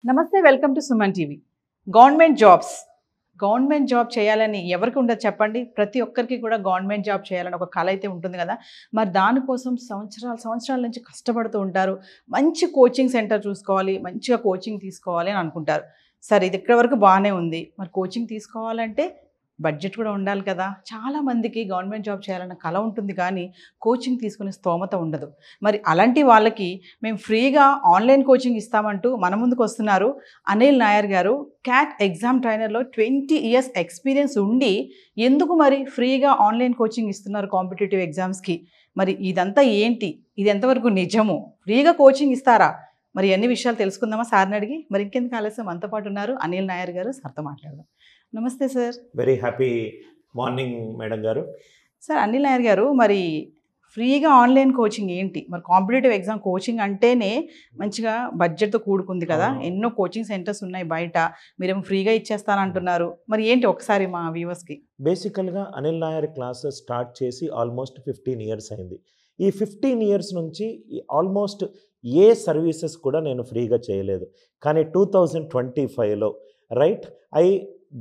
నమస్తే, welcome to Suman TV. Government job చేయాలని ఎవరికి ఉండదు చెప్పండి. ప్రతి ఒక్కరికి కూడా గవర్నమెంట్ జాబ్ చేయాలని ఒక కల అయితే ఉంటుంది కదా. మరి దానికోసం సంవత్సరాల నుంచి కష్టపడుతూ ఉంటారు. మంచి కోచింగ్ సెంటర్ చూసుకోవాలి, మంచిగా కోచింగ్ తీసుకోవాలి అని అనుకుంటారు. సరే, ఇది ఇక్కడ వరకు బాగానే ఉంది. మరి కోచింగ్ తీసుకోవాలంటే బడ్జెట్ కూడా ఉండాలి కదా. చాలామందికి గవర్నమెంట్ జాబ్ చేయాలన్న కల ఉంటుంది, కానీ కోచింగ్ తీసుకునే స్తోమత ఉండదు. మరి అలాంటి వాళ్ళకి మేము ఫ్రీగా ఆన్లైన్ కోచింగ్ ఇస్తామంటూ మన ముందుకు వస్తున్నారు అనిల్ నాయర్ గారు. క్యాట్ ఎగ్జామ్ ట్రైనర్లో 20 years ఎక్స్పీరియన్స్ ఉండి ఎందుకు మరి ఫ్రీగా ఆన్లైన్ కోచింగ్ ఇస్తున్నారు కాంపిటేటివ్ ఎగ్జామ్స్కి? మరి ఇదంతా ఏంటి? ఇది ఎంతవరకు నిజము? ఫ్రీగా కోచింగ్ ఇస్తారా? మరి అన్ని విషయాలు తెలుసుకుందామా సార్ని అడిగి. మరి ఇంకెందుకు ఆలస్యం, మనతో పాటు ఉన్నారు అనిల్ నాయర్ గారు. సార్తో మాట్లాడదాం. నమస్తే sir. Very happy morning madam గారు. సార్, అనిల్ నాయర్ గారు, మరి ఫ్రీగా ఆన్లైన్ కోచింగ్ ఏంటి? మరి కాంపిటేటివ్ ఎగ్జామ్ కోచింగ్ అంటేనే మంచిగా బడ్జెట్తో కూడుకుంది కదా. ఎన్నో కోచింగ్ సెంటర్స్ ఉన్నాయి బయట, మీరేమో ఫ్రీగా ఇచ్చేస్తానంటున్నారు. మరి ఏంటి ఒకసారి మా వ్యూవర్స్కి? బేసికల్గా అనిల్ నాయర్ క్లాసెస్ స్టార్ట్ చేసి ఆల్మోస్ట్ 15 years అయింది. ఈ 15 years నుంచి ఆల్మోస్ట్ ఏ సర్వీసెస్ కూడా నేను ఫ్రీగా చేయలేదు. కానీ 2025లో right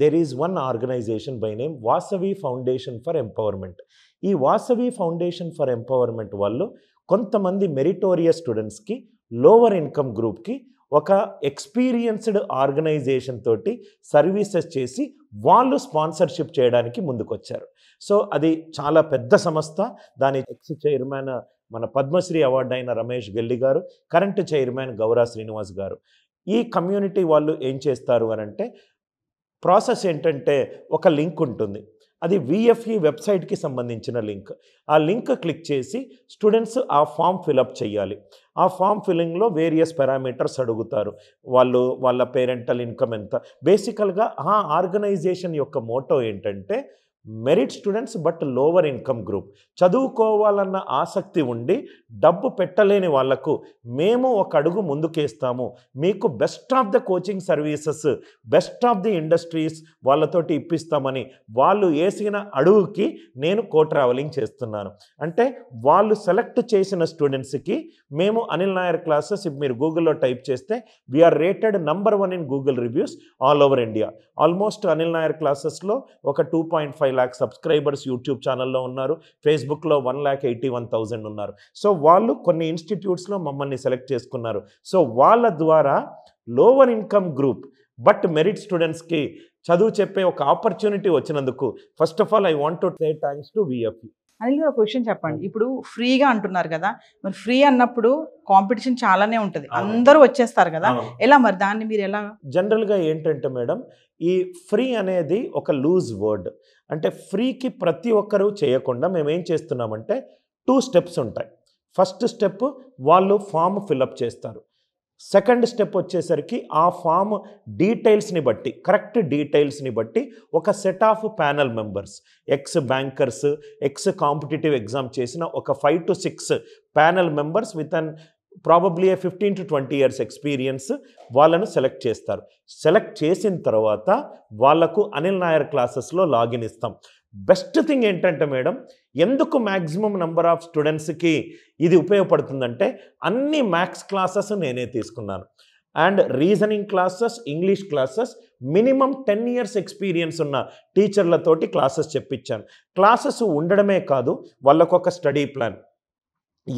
there is one organization by name Vasavi foundation for empowerment. ఈ వాసవి ఫౌండేషన్ ఫర్ ఎంపవర్మెంట్ వాళ్ళు కొంతమంది మెరిటోరియస్ స్టూడెంట్స్కి, లోవర్ ఇన్కమ్ గ్రూప్కి ఒక ఎక్స్పీరియన్స్డ్ ఆర్గనైజేషన్ తోటి సర్వీసెస్ చేసి వాళ్ళు స్పాన్సర్షిప్ చేయడానికి ముందుకొచ్చారు. సో అది చాలా పెద్ద సంస్థ. దాని ఎక్స్ చైర్మన్ మన పద్మశ్రీ అవార్డు అయిన రమేష్ గెల్లి గారు, కరెంట్ చైర్మన్ గౌరా శ్రీనివాస్ గారు. ఈ కమ్యూనిటీ వాళ్ళు ఏం చేస్తారు అని అంటే, ప్రాసెస్ ఏంటంటే ఒక లింక్ ఉంటుంది, అది విఎఫ్ఈ వెబ్సైట్కి సంబంధించిన లింక్. ఆ లింక్ క్లిక్ చేసి స్టూడెంట్స్ ఆ ఫామ్ ఫిలప్ చేయాలి. ఆ ఫామ్ ఫిల్లింగ్లో వేరియస్ పారామీటర్స్ అడుగుతారు. వాళ్ళ పేరెంటల్ ఇన్కమ్ ఎంత. బేసికల్గా ఆ ఆర్గనైజేషన్ యొక్క మోటో ఏంటంటే, merit students but lower income group, చదువుకోవాలన్న ఆసక్తి ఉండి డబ్బు పెట్టలేని వాళ్లకు మేము ఒక అడుగు ముందుకేస్తాము, మీకు best of the coaching services, best of the industries వాళ్ళతోటి ఇప్పిస్తామని వాళ్ళు వేసిన అడుగుకి నేను కో ట్రావెలింగ్ చేస్తున్నాను. అంటే వాళ్ళు సెలెక్ట్ చేసిన స్టూడెంట్స్కి మేము అనిల్ నాయర్ క్లాసెస్, మీరు గూగుల్లో టైప్ చేస్తే we're rated #1 in Google reviews all over India. Almost Anil Nair క్లాసెస్లో ఒక 2.5 lakh సబ్స్క్రైబర్స్ యూట్యూబ్ ఛానల్లో ఉన్నారు. ఫేస్బుక్లో 1,81,000 ఉన్నారు. సో వాళ్ళు కొన్ని ఇన్స్టిట్యూట్స్లో మమ్మల్ని సెలెక్ట్ చేసుకున్నారు. సో వాళ్ళ ద్వారా lower income group but merit స్టూడెంట్స్కి చదువు చెప్పే ఒక ఆపర్చునిటీ వచ్చినందుకు first of all I want to say thanks to VFE. Anil garu, ఒక క్వశ్చన్ చెప్పండి. ఇప్పుడు ఫ్రీగా అంటున్నారు కదా, మరి ఫ్రీ అన్నప్పుడు కాంపిటీషన్ చాలానే ఉంటుంది, అందరూ వచ్చేస్తారు కదా, ఎలా మరి దాన్ని మీరు ఎలా? జనరల్గా ఏంటంటే మేడం, ఈ ఫ్రీ అనేది ఒక లూజ్ వర్డ్. అంటే ఫ్రీకి ప్రతి ఒక్కరూ చేయకుండా మేము ఏం చేస్తున్నామంటే 2 steps ఉంటాయి. ఫస్ట్ స్టెప్ వాళ్ళు ఫామ్ ఫిలప్ చేస్తారు. సెకండ్ స్టెప్ వచ్చేసరికి ఆ ఫామ్ డీటెయిల్స్ని బట్టి, కరెక్ట్ డీటెయిల్స్ని బట్టి ఒక set of panel members, X bankers, X competitive exam చేసిన ఒక 5 to 6 panel members with an probably 15 to 20 years experience వాళ్ళను సెలెక్ట్ చేస్తారు. సెలెక్ట్ చేసిన తర్వాత వాళ్లకు అనిల్ నాయర్ క్లాసెస్లో లాగిన్ ఇస్తాం. బెస్ట్ థింగ్ ఏంటంటే మేడం, ఎందుకు మ్యాక్సిమం నెంబర్ ఆఫ్ స్టూడెంట్స్కి ఇది ఉపయోగపడుతుందంటే, అన్ని మ్యాథ్స్ క్లాసెస్ నేనే తీసుకున్నాను. And reasoning classes, English classes minimum 10 years experience ఉన్న టీచర్లతోటి క్లాసెస్ చెప్పించాను. క్లాసెస్ ఉండడమే కాదు, వాళ్ళకు ఒక స్టడీ ప్లాన్,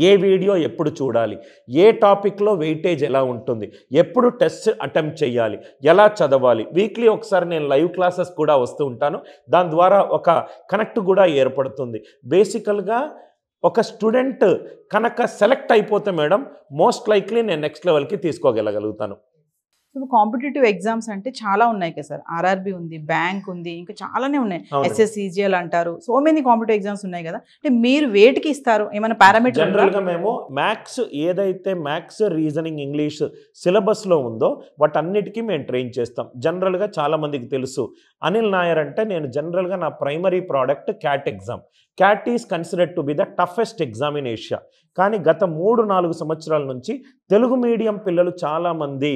ఏ వీడియో ఎప్పుడు చూడాలి, ఏ టాపిక్లో వెయిటేజ్ ఎలా ఉంటుంది, ఎప్పుడు టెస్ట్ అటెంప్ట్ చేయాలి, ఎలా చదవాలి. వీక్లీ ఒకసారి నేను లైవ్ క్లాసెస్ కూడా వస్తూ ఉంటాను. దాని ద్వారా ఒక కనెక్ట్ కూడా ఏర్పడుతుంది. బేసికల్గా ఒక స్టూడెంట్ కనుక సెలెక్ట్ అయిపోతే మేడం, మోస్ట్ లైక్లీ నేను నెక్స్ట్ లెవెల్కి తీసుకోగలుగుతాను. ఇప్పుడు కాంపిటేటివ్ ఎగ్జామ్స్ అంటే చాలా ఉన్నాయి కదా సార్. ఆర్ఆర్బి ఉంది, బ్యాంక్ ఉంది, ఇంకా చాలానే ఉన్నాయి. ఎస్ఎస్సిజిఎల్ అంటారు, సో మెనీ కాంపిటేటివ్ ఎగ్జామ్స్ ఉన్నాయి కదా. అంటే మీరు వేటికి ఇస్తారు? ఏమైనా పారామీటర్? జనరల్గా మేము మ్యాథ్స్, ఏదైతే మ్యాథ్స్, రీజనింగ్, ఇంగ్లీష్ సిలబస్లో ఉందో వాటన్నిటికీ మేము ట్రైన్ చేస్తాం. జనరల్గా చాలామందికి తెలుసు, అనిల్ నాయర్ అంటే నేను జనరల్గా నా primary product cat exam. Cat is considered to be the toughest exam in Asia. కానీ గత 3-4 సంవత్సరాల నుంచి తెలుగు మీడియం పిల్లలు చాలామంది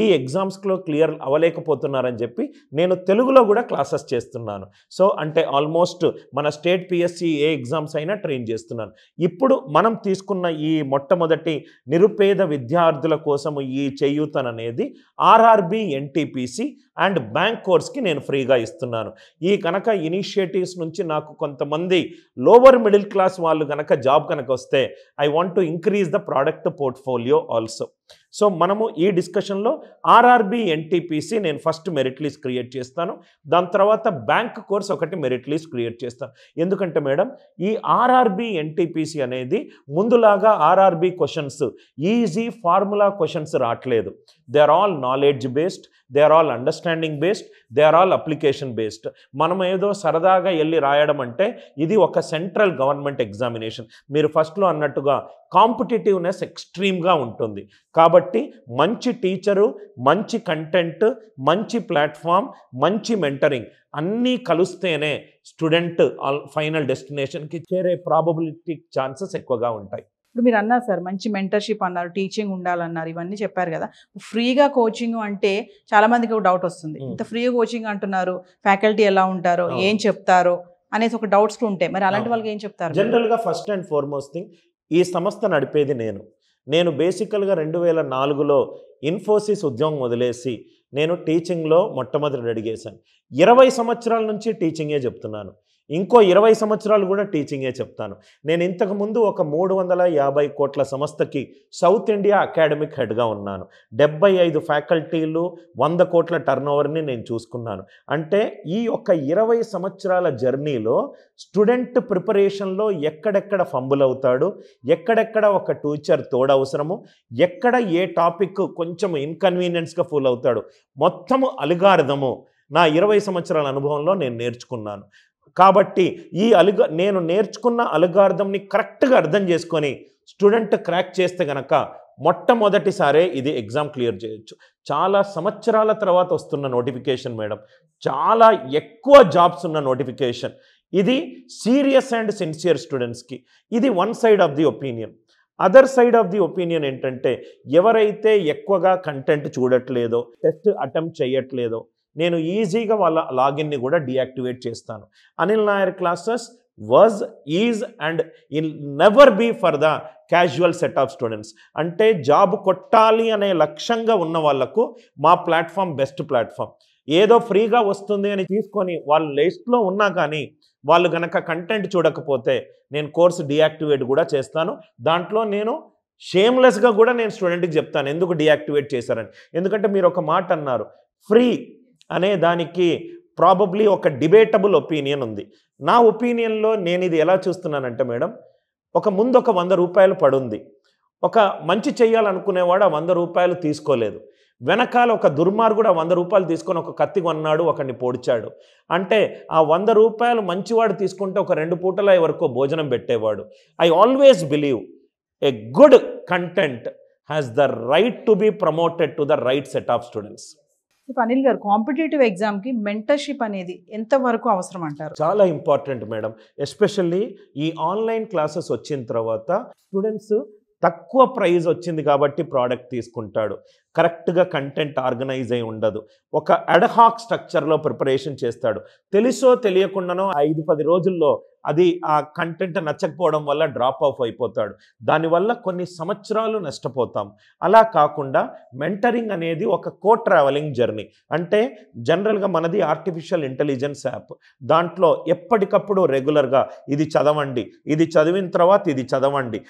ఈ ఎగ్జామ్స్లో క్లియర్ అవ్వలేకపోతున్నారని చెప్పి నేను తెలుగులో కూడా క్లాసెస్ చేస్తున్నాను. సో అంటే ఆల్మోస్ట్ మన స్టేట్ పిఎస్సి ఏ ఎగ్జామ్స్ అయినా ట్రైన్ చేస్తున్నాను. ఇప్పుడు మనం తీసుకున్న ఈ మొట్టమొదటి నిరుపేద విద్యార్థుల కోసము ఈ చేయూతన్ అనేది ఆర్ఆర్బి, ఎన్టీపీసీ అండ్ బ్యాంక్ కోర్స్కి నేను ఫ్రీగా ఇస్తున్నాను. ఈ కనుక ఇనిషియేటివ్స్ నుంచి నాకు కొంతమంది లోవర్ మిడిల్ క్లాస్ వాళ్ళు కనుక జాబ్ కనుక వస్తే I want to increase the product portfolio also. So మనము ఈ డిస్కషన్లో ఆర్ఆర్బి, ఎన్టీపీసీ నేను ఫస్ట్ మెరిట్ లిస్ట్ క్రియేట్ చేస్తాను. దాని తర్వాత బ్యాంక్ కోర్స్ ఒకటి మెరిట్ లిస్ట్ క్రియేట్ చేస్తాను. ఎందుకంటే మేడం ఈ ఆర్ఆర్బి, ఎన్టీపీసీ అనేది ముందులాగా RRB questions easy formula questions రావట్లేదు. They are all knowledge based, they are all understanding based, they are all application based. మనం ఏదో సరదాగా వెళ్ళి రాయడం అంటే ఇది ఒక సెంట్రల్ గవర్నమెంట్ ఎగ్జామినేషన్. మీరు ఫస్ట్లో అన్నట్టుగా కాంపిటేటివ్నెస్ ఎక్స్ట్రీమ్గా ఉంటుంది. కాబట్టి మంచి టీచరు, మంచి కంటెంట్, మంచి ప్లాట్ఫామ్, మంచి మెంటరింగ్ అన్నీ కలిస్తేనే స్టూడెంట్ ఫైనల్ డెస్టినేషన్కి చేరే ప్రాబబిలిటీ ఛాన్సెస్ ఎక్కువగా ఉంటాయి. ఇప్పుడు మీరు అన్నారు సార్, మంచి మెంటర్షిప్ అన్నారు, టీచింగ్ ఉండాలన్నారు, ఇవన్నీ చెప్పారు కదా. ఫ్రీగా కోచింగ్ అంటే చాలా మందికి ఒక డౌట్ వస్తుంది. ఇంత ఫ్రీగా కోచింగ్ అంటున్నారు, ఫ్యాకల్టీ ఎలా ఉంటారో, ఏం చెప్తారో అనేసి ఒక డౌట్స్ ఉంటాయి. మరి అలాంటి వాళ్ళకి ఏం చెప్తారు? జనరల్గా ఫస్ట్ అండ్ ఫార్మోస్ట్ థింగ్, ఈ సంస్థ నడిపేది నేను బేసికల్గా 2004లో ఇన్ఫోసిస్ ఉద్యోగం వదిలేసి నేను టీచింగ్లో మొట్టమొదటి అడిగేశాను. 20 సంవత్సరాల నుంచి టీచింగే చెప్తున్నాను. ఇంకో 20 సంవత్సరాలు కూడా టీచింగే చెప్తాను. నేను ఇంతకుముందు ఒక 350 కోట్ల సంస్థకి సౌత్ ఇండియా అకాడమిక్ హెడ్గా ఉన్నాను. 75 ఫ్యాకల్టీలు, 100 కోట్ల టర్నోవర్ని నేను చూసుకున్నాను. అంటే ఈ యొక్క 20 సంవత్సరాల జర్నీలో స్టూడెంట్ ప్రిపరేషన్లో ఎక్కడెక్కడ ఫంబుల్ అవుతాడు, ఎక్కడెక్కడ ఒక టీచర్ తోడవసరము, ఎక్కడ ఏ టాపిక్ కొంచెం ఇన్కన్వీనియన్స్గా ఫుల్ అవుతాడు, మొత్తము అల్గారిథము నా 20 సంవత్సరాల అనుభవంలో నేను నేర్చుకున్నాను. కాబట్టి నేను నేర్చుకున్న అల్గారిథంని కరెక్ట్గా అర్థం చేసుకొని స్టూడెంట్ క్రాక్ చేస్తే కనుక మొట్టమొదటిసారే ఇది ఎగ్జామ్ క్లియర్ చేయొచ్చు. చాలా సంవత్సరాల తర్వాత వస్తున్న నోటిఫికేషన్ మేడం, చాలా ఎక్కువ జాబ్స్ ఉన్న నోటిఫికేషన్. ఇది సీరియస్ అండ్ సిన్సియర్ స్టూడెంట్స్కి. ఇది one side of the opinion. Other side of the opinion ఏంటంటే ఎవరైతే ఎక్కువగా కంటెంట్ చూడట్లేదో, టెస్ట్ అటెంప్ట్ చేయట్లేదో, నేను ఈజీగా వాళ్ళ లాగిన్ని కూడా డీయాక్టివేట్ చేస్తాను. Anil Nair classes was, is and will never be for the casual set of students. అంటే జాబ్ కొట్టాలి అనే లక్ష్యంగా ఉన్న వాళ్లకు మా ప్లాట్ఫామ్ బెస్ట్ ప్లాట్ఫామ్. ఏదో ఫ్రీగా వస్తుంది అని తీసుకొని వాళ్ళ లిస్ట్లో ఉన్నా కానీ వాళ్ళు కనుక కంటెంట్ చూడకపోతే నేను కోర్సు డీయాక్టివేట్ కూడా చేస్తాను. దాంట్లో నేను షేమ్లెస్గా కూడా నేను స్టూడెంట్కి చెప్తాను ఎందుకు డీయాక్టివేట్ చేశారని. ఎందుకంటే మీరు ఒక మాట అన్నారు, ఫ్రీ అనే దానికి ప్రాబబ్లీ ఒక డిబేటబుల్ ఒపీనియన్ ఉంది. నా ఒపీనియన్లో నేను ఇది ఎలా చూస్తున్నానంటే మేడం, ముందు ఒక 100 రూపాయలు పడుంది, ఒక మంచి చేయాలనుకునేవాడు ఆ 100 రూపాయలు తీసుకోలేదు, వెనకాల ఒక దుర్మార్గుడు ఆ 100 రూపాయలు తీసుకొని ఒక కత్తి కొన్నాడు, ఒకరిని పొడిచాడు. అంటే ఆ 100 రూపాయలు మంచివాడు తీసుకుంటే ఒక 2 పూటల ఎవరికో భోజనం పెట్టేవాడు. I always believe a good content has the right to be promoted to the right set of students. Anil garu, competitive ఎగ్జామ్కి మెంటర్షిప్ అనేది ఎంతవరకు అవసరం అంటారు? చాలా ఇంపార్టెంట్ మేడం. ఎస్పెషల్లీ ఈ ఆన్లైన్ క్లాసెస్ వచ్చిన తర్వాత స్టూడెంట్స్ తక్కువ ప్రైజ్ వచ్చింది కాబట్టి ప్రోడక్ట్ తీసుకుంటాడు. కరెక్ట్గా కంటెంట్ ఆర్గనైజ్ అయి ఉండదు. ఒక అడ్హాక్ స్ట్రక్చర్లో ప్రిపరేషన్ చేస్తాడు. తెలుసో తెలియకుండానో 5-10 రోజుల్లో అది ఆ కంటెంట్ నచ్చకపోవడం వల్ల డ్రాప్ ఆఫ్ అయిపోతాడు. దానివల్ల కొన్ని సంవత్సరాలు నష్టపోతాం. అలా కాకుండా మెంటరింగ్ అనేది ఒక ట్రావెలింగ్ జర్నీ. అంటే జనరల్గా మనది ఆర్టిఫిషియల్ ఇంటెలిజెన్స్ యాప్. దాంట్లో ఎప్పటికప్పుడు రెగ్యులర్గా ఇది చదవండి, ఇది చదివిన తర్వాత ఇది చదవండి,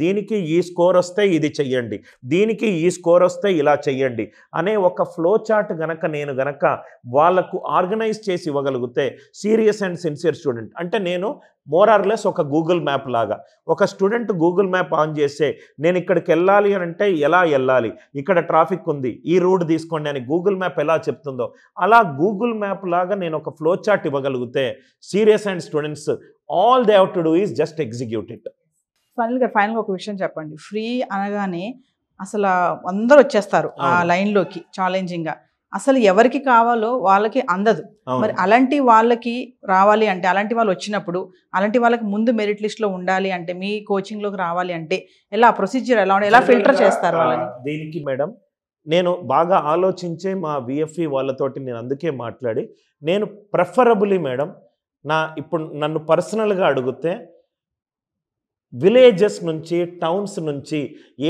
దీనికి ఈ స్కోర్ వస్తే ఇది చెయ్యండి, దీనికి ఈ స్కోర్ వస్తే ఇలా చెయ్యండి అనే ఒక ఫ్లో చార్ట్ నేను గనక వాళ్ళకు ఆర్గనైజ్ చేసి ఇవ్వగలిగితే సీరియస్ అండ్ సిన్సియర్ స్టూడెంట్, అంటే నేను మోర్ ఆర్ లెస్ ఒక గూగుల్ మ్యాప్ లాగా. ఒక స్టూడెంట్ గూగుల్ మ్యాప్ ఆన్ చేస్తే నేను ఇక్కడికి వెళ్ళాలి అని అంటే ఎలా వెళ్ళాలి, ఇక్కడ ట్రాఫిక్ ఉంది, ఈ రూట్ తీసుకోండి అని గూగుల్ మ్యాప్ ఎలా చెప్తుందో అలా గూగుల్ మ్యాప్ లాగా నేను ఒక ఫ్లో చార్ట్ ఇవ్వగలిగితే serious and students all they have to do is just execute it. ఫైనల్గా ఒక విషయం చెప్పండి. ఫ్రీ అనగానే అసలు అందరూ వచ్చేస్తారు ఆ లైన్లోకి ఛాలెంజింగ్గా. అసలు ఎవరికి కావాలో వాళ్ళకి అందదు. మరి అలాంటి వాళ్ళకి రావాలి అంటే, అలాంటి వాళ్ళు వచ్చినప్పుడు అలాంటి వాళ్ళకి ముందు మెరిట్ లిస్ట్లో ఉండాలి అంటే, మీ కోచింగ్లోకి రావాలి అంటే ఎలా ప్రొసీజర్ ఎలా ఫిల్టర్ చేస్తారు వాళ్ళని? దీనికి మేడం నేను బాగా ఆలోచించే మా విఎఫ్ఈ వాళ్ళతోటి నేను అందుకే మాట్లాడి, నేను ప్రిఫరబుల్లీ మేడం ఇప్పుడు నన్ను పర్సనల్గా అడిగితే విలేజెస్ నుంచి టౌన్స్ నుంచి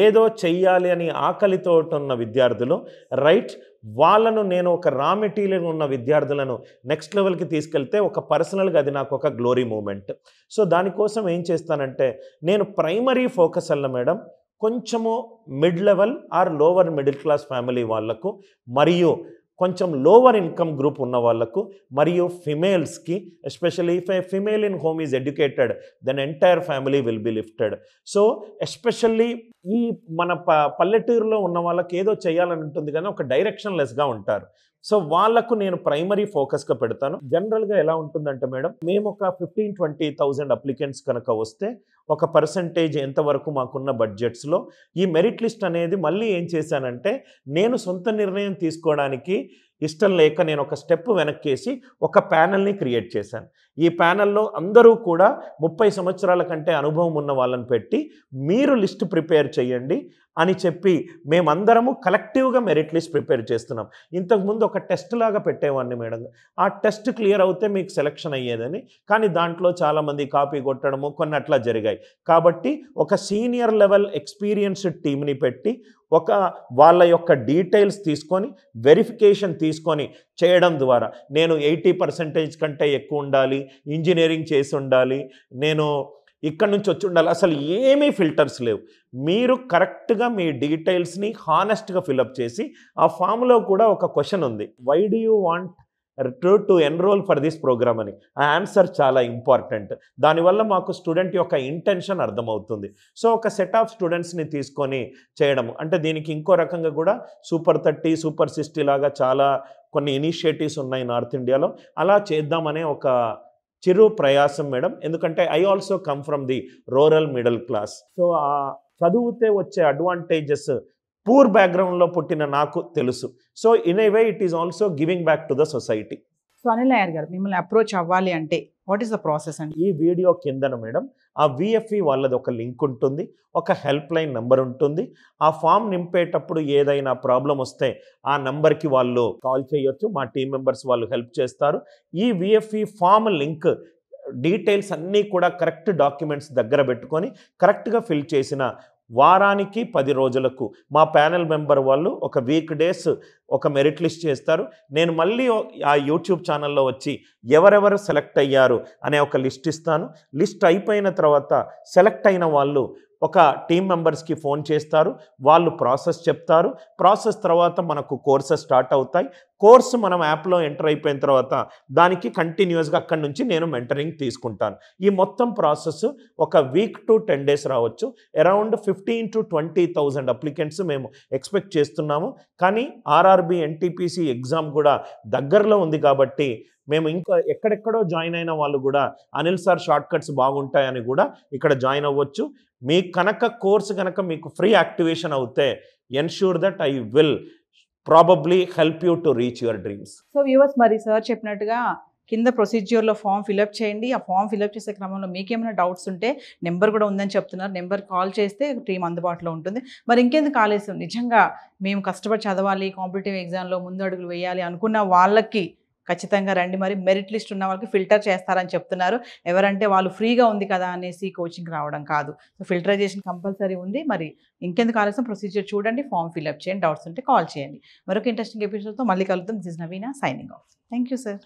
ఏదో చెయ్యాలి అని ఆకలితో ఉన్న విద్యార్థులు రైట్, వాళ్ళను నేను ఒక రా మెటీరియల్ ఉన్న విద్యార్థులను నెక్స్ట్ లెవెల్కి తీసుకెళ్తే ఒక పర్సనల్గా అది నాకు ఒక గ్లోరీ మూమెంట్. సో దానికోసం ఏం చేస్తానంటే, నేను ప్రైమరీ ఫోకస్ అల్ల మేడం కొంచెము mid level or lower middle class family వాళ్లకు, మరియు కొంచెం లోవర్ ఇన్కమ్ గ్రూప్ ఉన్న వాళ్ళకు, మరియు ఫిమేల్స్కి, especially if a female in home is educated then entire family will be lifted. So especially ఈ మన పల్లెటూరులో ఉన్న వాళ్ళకి ఏదో చేయాలని ఉంటుంది కానీ ఒక డైరెక్షన్ లెస్గా ఉంటారు. సో వాళ్ళకు నేను ప్రైమరీ ఫోకస్గా పెడతాను. జనరల్గా ఎలా ఉంటుందంటే మేడం, మేము ఒక 15-20,000 అప్లికెంట్స్ కనుక వస్తే ఒక పర్సంటేజ్ ఎంతవరకు మాకున్న బడ్జెట్స్లో ఈ మెరిట్ లిస్ట్ అనేది మళ్ళీ ఏం చేశానంటే, నేను సొంత నిర్ణయం తీసుకోవడానికి ఇష్టం లేక నేను ఒక స్టెప్ వెనక్కేసి ఒక ప్యానల్ని క్రియేట్ చేశాను. ఈ ప్యానల్లో అందరూ కూడా 30 సంవత్సరాల కంటే అనుభవం ఉన్న వాళ్ళని పెట్టి మీరు లిస్ట్ ప్రిపేర్ చేయండి అని చెప్పి మేమందరము కలెక్టివ్గా మెరిట్ లిస్ట్ ప్రిపేర్ చేస్తున్నాం. ఇంతకుముందు ఒక టెస్ట్ లాగా పెట్టేవాడిని మేడం, ఆ టెస్ట్ క్లియర్ అవుతే మీకు సెలక్షన్ అయ్యేదని, కానీ దాంట్లో చాలామంది కాపీ కొట్టడము కొన్ని అట్లా జరిగాయి. కాబట్టి ఒక సీనియర్ లెవెల్ ఎక్స్పీరియన్స్డ్ టీమ్ని పెట్టి ఒక వాళ్ళ యొక్క డీటెయిల్స్ తీసుకొని వెరిఫికేషన్ తీసుకొని చేయడం ద్వారా, నేను 80% కంటే ఎక్కువ ఉండాలి, ఇంజనీరింగ్ చేసి ఉండాలి, నేను ఇక్కడ నుంచి వచ్చి ఉండాలి, అసలు ఏమీ ఫిల్టర్స్ లేవు. మీరు కరెక్ట్గా మీ డీటెయిల్స్ని హానెస్ట్గా ఫిలప్ చేసి, ఆ ఫామ్లో కూడా ఒక క్వశ్చన్ ఉంది, why do you want to enroll for this programme అని. ఆ ఆన్సర్ చాలా ఇంపార్టెంట్. దానివల్ల మాకు స్టూడెంట్ యొక్క ఇంటెన్షన్ అర్థమవుతుంది. సో ఒక సెట్ ఆఫ్ స్టూడెంట్స్ని తీసుకొని చేయడము అంటే, దీనికి ఇంకో రకంగా కూడా సూపర్ 30, సూపర్ 60 లాగా చాలా కొన్ని ఇనిషియేటివ్స్ ఉన్నాయి నార్త్ ఇండియాలో. అలా చేద్దామనే ఒక చిరు ప్రయాసం మేడం. ఎందుకంటే I also come from the rural middle class. So ఆ చదివితే వచ్చే అడ్వాంటేజెస్ పూర్ బ్యాక్గ్రౌండ్లో పుట్టిన నాకు తెలుసు. So in a way it is also giving back to the society. So Anil Nair గారు, మిమ్మల్ని అప్రోచ్ అవ్వాలి అంటే వాట్ ఈస్ ద ప్రాసెస్ అండి? ఈ వీడియో కిందన మేడం ఆ విఎఫ్ఈ వాళ్ళది ఒక లింక్ ఉంటుంది, ఒక హెల్ప్ లైన్ నెంబర్ ఉంటుంది. ఆ ఫామ్ నింపేటప్పుడు ఏదైనా ప్రాబ్లం వస్తే ఆ నెంబర్కి వాళ్ళు కాల్ చేయొచ్చు, మా టీం మెంబర్స్ వాళ్ళు హెల్ప్ చేస్తారు. ఈ విఎఫ్ఈ ఫామ్ లింక్ డీటెయిల్స్ అన్నీ కూడా కరెక్ట్ డాక్యుమెంట్స్ దగ్గర పెట్టుకొని కరెక్ట్గా ఫిల్ చేసిన వారానికి 10 రోజులకు మా ప్యానెల్ మెంబర్ వాళ్ళు ఒక వీక్ డేస్ ఒక మెరిట్ లిస్ట్ చేస్తారు. నేను మళ్ళీ ఆ యూట్యూబ్ ఛానల్లో వచ్చి ఎవరెవరు సెలెక్ట్ అయ్యారు అనే ఒక లిస్ట్ ఇస్తాను. లిస్ట్ అయిపోయిన తర్వాత సెలెక్ట్ అయిన వాళ్ళు ఒక టీం మెంబర్స్కి ఫోన్ చేస్తారు, వాళ్ళు ప్రాసెస్ చెప్తారు. ప్రాసెస్ తర్వాత మనకు కోర్సెస్ స్టార్ట్ అవుతాయి. కోర్సు మనం యాప్లో ఎంటర్ అయిపోయిన తర్వాత దానికి కంటిన్యూస్గా అక్కడి నుంచి నేను మెంటరింగ్ తీసుకుంటాను. ఈ మొత్తం ప్రాసెస్ ఒక వీక్ టు 10 days రావచ్చు. అరౌండ్ 15,000-20,000 అప్లికెంట్స్ మేము ఎక్స్పెక్ట్ చేస్తున్నాము. కానీ ఆర్ఆర్బి ఎన్టీపీసీ ఎగ్జామ్ కూడా దగ్గరలో ఉంది కాబట్టి మేము ఇంకా ఎక్కడెక్కడో జాయిన్ అయిన వాళ్ళు కూడా అనిల్ సార్ షార్ట్ కట్స్ బాగుంటాయని కూడా ఇక్కడ జాయిన్ అవ్వచ్చు. మీ కనుక కోర్సు కనుక మీకు ఫ్రీ యాక్టివేషన్ అవుతే ensure that I will probably help you to reach your dreams. So viewers, మరి సార్ చెప్పినట్టుగా కింద ప్రొసీజ్యూర్లో ఫామ్ ఫిలప్ చేయండి. ఆ ఫామ్ ఫిలప్ చేసే క్రమంలో మీకేమైనా డౌట్స్ ఉంటే నెంబర్ కూడా ఉందని చెప్తున్నారు, నెంబర్ కాల్ చేస్తే టీం అందుబాటులో ఉంటుంది. మరి ఇంకెందుకు ఆలస్యం, నిజంగా మేము కష్టపడి చదవాలి, కాంపిటేటివ్ ఎగ్జామ్లో ముందు అడుగులు వేయాలి అనుకున్న వాళ్ళకి ఖచ్చితంగా రండి. మరి మెరిట్ లిస్ట్ ఉన్న వాళ్ళకి ఫిల్టర్ చేస్తారని చెప్తున్నారు. ఎవరంటే వాళ్ళు ఫ్రీగా ఉంది కదా అనేసి కోచింగ్ రావడం కాదు. సో ఫిల్టరైజేషన్ కంపల్సరీ ఉంది. మరి ఇంకెందుకు ఆలస్యం, ప్రొసీజర్ చూడండి, ఫామ్ ఫిలప్ చేయండి, డౌట్స్ ఉంటే కాల్ చేయండి. మరొక ఇంట్రెస్టింగ్ ఎపిసోడ్తో మళ్ళీ కలుద్దాం. This is Naveena signing off. Thank you sir.